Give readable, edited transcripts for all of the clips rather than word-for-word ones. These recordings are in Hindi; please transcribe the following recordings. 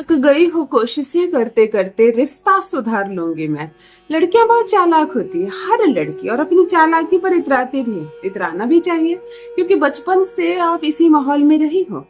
थक गई हो कोशिशें करते करते, रिश्ता सुधार लूंगी मैं। लड़कियां बहुत चालाक होती है, हर लड़की, और अपनी चालाकी पर इतराती भी है। इतराना भी चाहिए, क्योंकि बचपन से आप इसी माहौल में रही हो।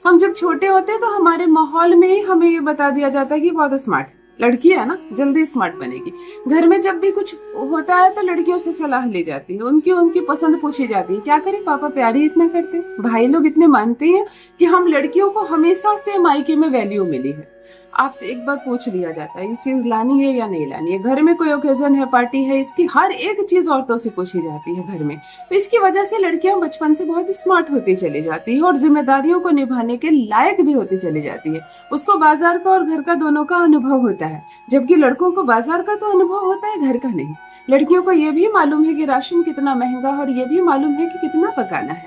हम जब छोटे होते हैं तो हमारे माहौल में ही हमें ये बता दिया जाता है कि बहुत स्मार्ट है, लड़की है ना, जल्दी स्मार्ट बनेगी। घर में जब भी कुछ होता है तो लड़कियों से सलाह ली जाती है, उनकी उनकी पसंद पूछी जाती है। क्या करें, पापा प्यार ही इतना करते हैं, भाई लोग इतने मानते हैं कि हम लड़कियों को हमेशा से मायके में वैल्यू मिली है। आपसे एक बार पूछ लिया जाता है ये चीज लानी है या नहीं लानी है। घर में कोई ओकेजन है, पार्टी है, इसकी हर एक चीज औरतों से पूछी जाती है घर में। तो इसकी वजह से लड़कियां बचपन से बहुत स्मार्ट होती चली जाती है और जिम्मेदारियों को निभाने के लायक भी होती चली जाती है। उसको बाजार का और घर का दोनों का अनुभव होता है, जबकि लड़कों को बाजार का तो अनुभव होता है, घर का नहीं। लड़कियों को ये भी मालूम है कि राशन कितना महंगा, और ये भी मालूम है कि कितना पकाना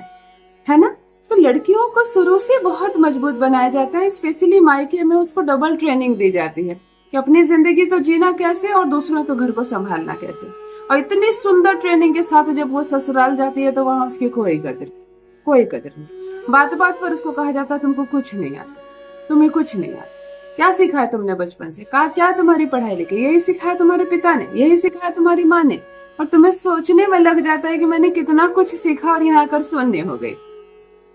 है ना। तो लड़कियों को शुरू से बहुत मजबूत बनाया जाता है, स्पेशली मायके में उसको डबल ट्रेनिंग दी जाती है कि अपनी जिंदगी तो जीना कैसे और दूसरों के घर को संभालना कैसे। और इतनी सुंदर ट्रेनिंग के साथ जब वो ससुराल जाती है तो वहां उसकी कोई कदर नहीं। बात बात पर उसको कहा जाता है तुमको कुछ नहीं आता, तुम्हें कुछ नहीं आता। क्या सिखाया तुमने बचपन से, कहा क्या तुम्हारी पढ़ाई लिखाई, यही सिखाया तुम्हारे पिता ने, यही सिखाया तुम्हारी माँ ने। और तुम्हें सोचने में लग जाता है कि मैंने कितना कुछ सीखा और यहाँ आकर शून्य हो गई।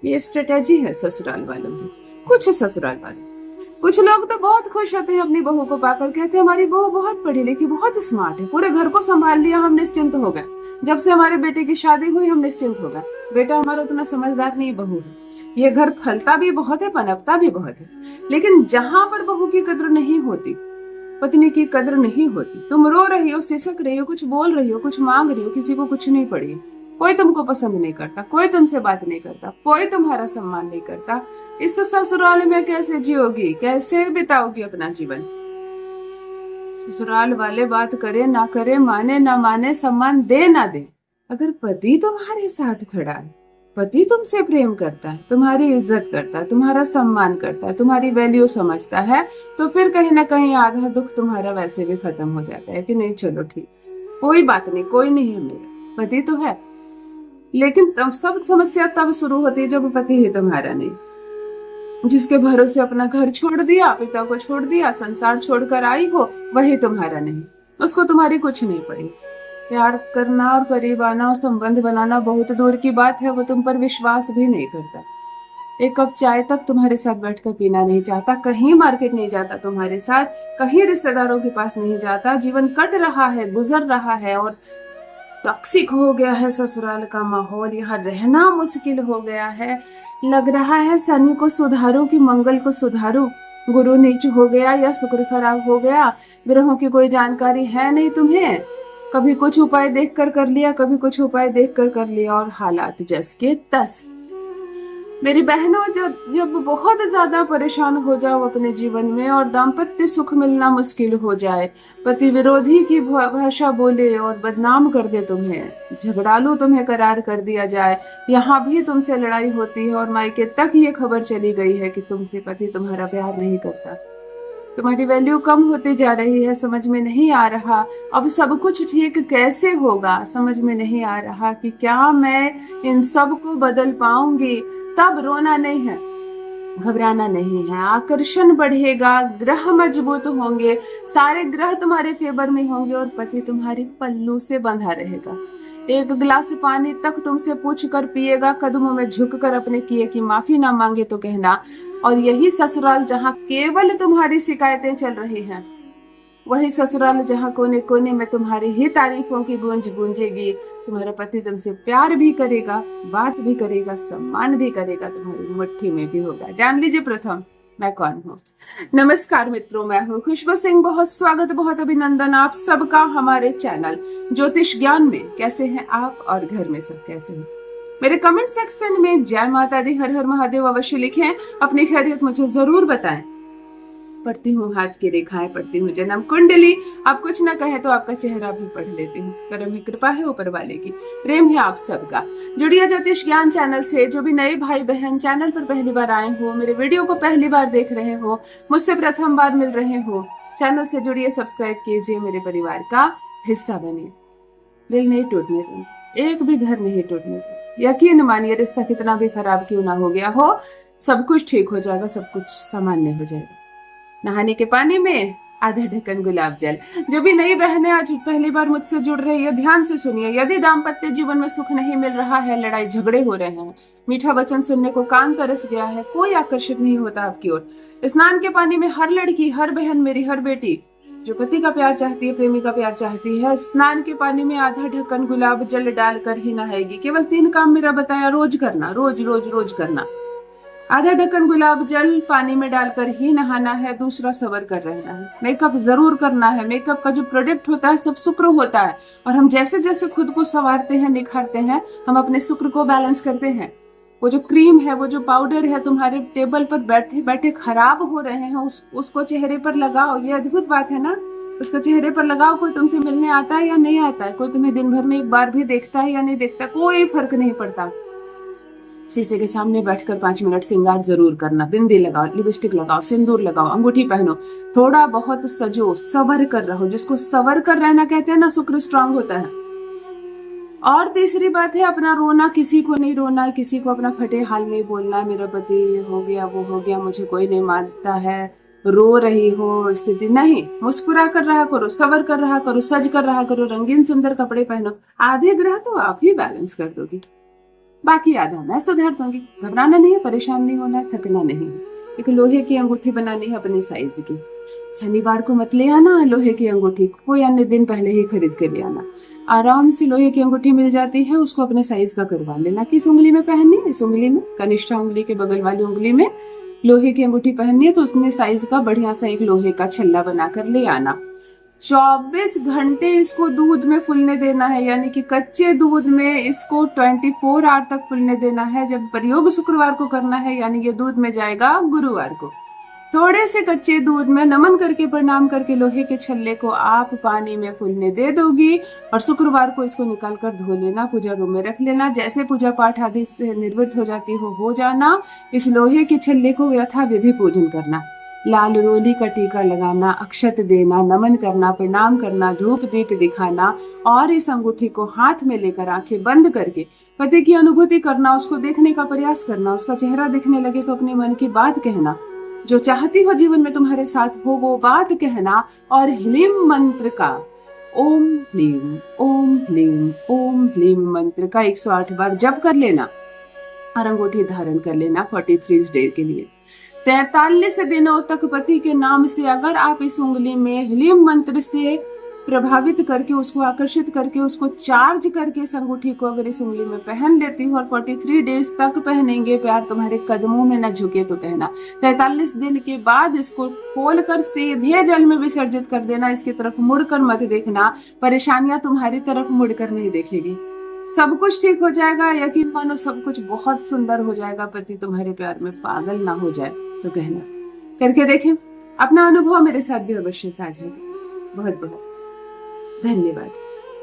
ये स्ट्रेटेजी है ससुराल वालों की। कुछ ससुराल वाले, कुछ लोग तो बहुत खुश होते हैं अपनी बहू को पाकर, कहते हैं हमारी बहू बहुत पढ़ी लिखी, बहुत स्मार्ट है, पूरे घर को संभाल लिया, हम निश्चिंत हो गए। जब से हमारे बेटे की शादी हुई हम निश्चिंत हो गए, बेटा हमारा उतना समझदार नहीं, बहू है। ये घर फलता भी बहुत है, पनपता भी बहुत है। लेकिन जहां पर बहू की कद्र नहीं होती, पत्नी की कद्र नहीं होती, तुम रो रही हो, सिसक रही हो, कुछ बोल रही हो, कुछ मांग रही हो, किसी को कुछ नहीं पड़ी, कोई तुमको पसंद नहीं करता, कोई तुमसे बात नहीं करता, कोई तुम्हारा सम्मान नहीं करता, इस ससुराल में कैसे जियोगी, कैसे बिताओगी अपना जीवन। ससुराल वाले बात करे ना करे, माने ना माने, सम्मान दे ना दे, अगर पति तुम्हारे साथ खड़ा है, पति तुमसे प्रेम करता है, तुम्हारी इज्जत करता है, तुम्हारा सम्मान करता है, तुम्हारी वैल्यू समझता है, तो फिर कहीं ना कहीं आधा दुख तुम्हारा वैसे भी खत्म हो जाता है कि नहीं चलो ठीक, कोई बात नहीं, कोई नहीं है, मेरा पति तो है। लेकिन तब सब समस्या तब शुरू होती है जब पति ही तुम्हारा नहीं, जिसके भरोसे अपना घर छोड़ दिया, पिता को छोड़ दिया, संसार छोड़कर आई हो, वही तुम्हारा नहीं, उसको तुम्हारी कुछ नहीं पड़ी। प्यार करना और करीब आना और संबंध बनाना बहुत दूर की बात है, वो तुम पर विश्वास भी नहीं करता। एक कप चाय तक तुम्हारे साथ बैठकर पीना नहीं चाहता, कहीं मार्केट नहीं जाता तुम्हारे साथ, कहीं रिश्तेदारों के पास नहीं जाता। जीवन कट रहा है, गुजर रहा है, और टॉक्सिक हो गया है ससुराल का माहौल, यहाँ रहना मुश्किल हो गया है। लग रहा है शनि को सुधारू कि मंगल को सुधारू, गुरु नीच हो गया या शुक्र खराब हो गया, ग्रहों की कोई जानकारी है नहीं तुम्हें। कभी कुछ उपाय देख कर लिया, कभी कुछ उपाय देख कर लिया, और हालात जस के तस। मेरी बहनों, जब बहुत ज्यादा परेशान हो जाओ अपने जीवन में और दाम्पत्य सुख मिलना मुश्किल हो जाए, पति विरोधी की भाषा बोले और बदनाम कर दे तुम्हें, झगड़ालू तुम्हें करार कर दिया जाए, यहाँ भी तुमसे लड़ाई होती है और मायके तक ये खबर चली गई है कि तुमसे पति तुम्हारा प्यार नहीं करता, तुम्हारी वैल्यू कम होती जा रही है, समझ में नहीं आ रहा अब सब कुछ ठीक कैसे होगा, समझ में नहीं आ रहा कि क्या मैं इन सब को बदल पाऊंगी। तब रोना नहीं है, घबराना नहीं है, आकर्षण बढ़ेगा, ग्रह मजबूत होंगे, सारे ग्रह तुम्हारे फेवर में होंगे और पति तुम्हारी पल्लू से बंधा रहेगा। एक गिलास पानी तक तुमसे पूछ कर पिएगा, कदमों में झुककर अपने किए की माफी ना मांगे तो कहना। और यही ससुराल जहाँ केवल तुम्हारी शिकायतें चल रही हैं, वही ससुराल जहाँ कोने कोने में तुम्हारी ही तारीफों की गूंज गूंजेगी। तुम्हारा पति तुमसे प्यार भी करेगा, बात भी करेगा, सम्मान भी करेगा, तुम्हारी मुट्ठी में भी होगा। जान लीजिए प्रथम मैं कौन हूँ। नमस्कार मित्रों, मैं हूँ खुशबू सिंह। बहुत स्वागत, बहुत अभिनंदन आप सबका हमारे चैनल ज्योतिष ज्ञान में। कैसे हैं आप और घर में सब कैसे हैं? मेरे कमेंट सेक्शन में जय माता दी, हर हर महादेव अवश्य लिखें, अपनी खैरियत मुझे जरूर बताएं। पढ़ती हूँ हाथ की रेखाएं, पढ़ती हूँ जन्म कुंडली, आप कुछ ना कहे तो आपका चेहरा भी पढ़ लेती हूँ। करम है, कृपा है ऊपर वाले की, प्रेम है आप सबका। जुड़िए ज्योतिष ज्ञान चैनल से। जो भी नए भाई बहन चैनल पर पहली बार आए हो, मेरे वीडियो को पहली बार देख रहे हो, मुझसे प्रथम बार मिल रहे हो, चैनल से जुड़िए, सब्सक्राइब कीजिए, मेरे परिवार का हिस्सा बनिए। दिल नहीं टूटने दें, एक भी घर नहीं टूटने दें। यकीन मानिए, रिश्ता कितना भी खराब क्यों ना हो गया हो, सब कुछ ठीक हो जाएगा, सब कुछ सामान्य हो जाएगा। नहाने के पानी में आधा ढक्कन गुलाब जल। जो भी नई बहनें आज पहली बार मुझसे जुड़ रही है, ध्यान से सुनिए। यदि दाम्पत्य जीवन में सुख नहीं मिल रहा है, लड़ाई झगड़े हो रहे हैं, मीठा वचन सुनने को कान तरस गया है, कोई आकर्षित नहीं होता आपकी ओर, स्नान के पानी में हर लड़की, हर बहन, मेरी हर बेटी जो पति का प्यार चाहती है, प्रेमी का प्यार चाहती है, स्नान के पानी में आधा ढक्कन गुलाब जल डालकर ही नहाएगी। केवल 3 काम मेरा बताया रोज करना, रोज रोज रोज करना। आधा ढक्कन गुलाब जल पानी में डालकर ही नहाना है। दूसरा, सवर कर रहना है, मेकअप जरूर करना है। मेकअप का जो प्रोडक्ट होता है सब शुक्र होता है, और हम जैसे जैसे खुद को संवारते हैं, निखारते हैं, हम अपने शुक्र को बैलेंस करते हैं। वो जो क्रीम है, वो जो पाउडर है, तुम्हारे टेबल पर बैठे बैठे खराब हो रहे हैं, उसको चेहरे पर लगाओ। ये अद्भुत बात है ना, उसको चेहरे पर लगाओ। कोई तुमसे मिलने आता है या नहीं आता है, कोई तुम्हें दिन भर में एक बार भी देखता है या नहीं देखता, कोई फर्क नहीं पड़ता। शीशे के सामने बैठकर 5 मिनट श्रृंगार जरूर करना। बिंदी लगाओ, लिपस्टिक लगाओ, सिंदूर लगाओ, अंगूठी पहनो, थोड़ा बहुत सजो, सवर कर रहो। जिसको सवर कर रहना कहते हैं ना, शुक्र स्ट्रांग होता है। और तीसरी बात है, अपना रोना किसी को नहीं रोना है, किसी को अपना फटे हाल नहीं बोलना है, मेरा पति हो गया, वो हो गया, मुझे कोई नहीं मानता है, रो रही हो स्थिति नहीं। मुस्कुरा कर रहा करो, सवर कर रहा करो, सज कर रहा करो, रंगीन सुंदर कपड़े पहनो। आधे ग्रह तो आप ही बैलेंस कर दोगी, बाकी आधा मैं सुधार दूंगी। घबराना नहीं है, परेशान नहीं होना है, थकना नहीं है। एक लोहे की अंगूठी बनानी है अपने साइज की। शनिवार को मत ले आना लोहे की अंगूठी, कोई अन्य दिन पहले ही खरीद के ले आना। आराम से लोहे की अंगूठी मिल जाती है, उसको अपने साइज का करवा लेना। किस उंगली में पहननी है? इस उंगली में, कनिष्ठा उंगली के बगल वाली उंगली में लोहे की अंगूठी पहननी है, तो उसने साइज का बढ़िया सा एक लोहे का छल्ला बनाकर ले आना। 24 घंटे इसको दूध में फूलने देना है, यानी कि कच्चे दूध में इसको 24 आवर तक फूलने देना है। जब प्रयोग शुक्रवार को करना है, यानी ये दूध में जाएगा गुरुवार को। थोड़े से कच्चे दूध में नमन करके, प्रणाम करके लोहे के छल्ले को आप पानी में फूलने दे दोगी, और शुक्रवार को इसको निकाल कर धो लेना, पूजा रूम में रख लेना। जैसे पूजा पाठ आदि से निवृत्त हो जाती हो जाना। इस लोहे के छल्ले को यथा विधि पूजन करना, लाल रोली का टीका लगाना, अक्षत देना, नमन करना, प्रणाम करना, धूप दीप दिखाना, और इस अंगूठी को हाथ में लेकर आंखें बंद करके पति की अनुभूति करना, उसको देखने का प्रयास करना। उसका चेहरा दिखने लगे तो अपने मन की बात कहना, जो चाहती हो जीवन में तुम्हारे साथ हो वो बात कहना, और ह्लीम मंत्र का ओम ह्लीम ओम ह्लीम ओम ह्लीम मंत्र का 108 बार जप कर लेना, और अंगूठी धारण कर लेना 43 डे के लिए। 43 दिनों तक पति के नाम से अगर आप इस उंगली में ह्लीम मंत्र से प्रभावित करके, उसको आकर्षित करके, उसको चार्ज करके इस अंगूठी को अगर इस उंगली में पहन लेती हो, और 43 डेज तक पहनेंगे, प्यार तुम्हारे कदमों में न झुके तो कहना। 43 दिन के बाद इसको खोलकर सीधे जल में विसर्जित कर देना। इसकी तरफ मुड़कर मत देखना, परेशानियां तुम्हारी तरफ मुड़कर नहीं देखेगी। सब कुछ ठीक हो जाएगा, यकीन मानो सब कुछ बहुत सुंदर हो जाएगा। पति तुम्हारे प्यार में पागल ना हो जाए तो कहना। करके देखें, अपना अनुभव मेरे साथ भी अवश्य साझा करें। बहुत बहुत धन्यवाद।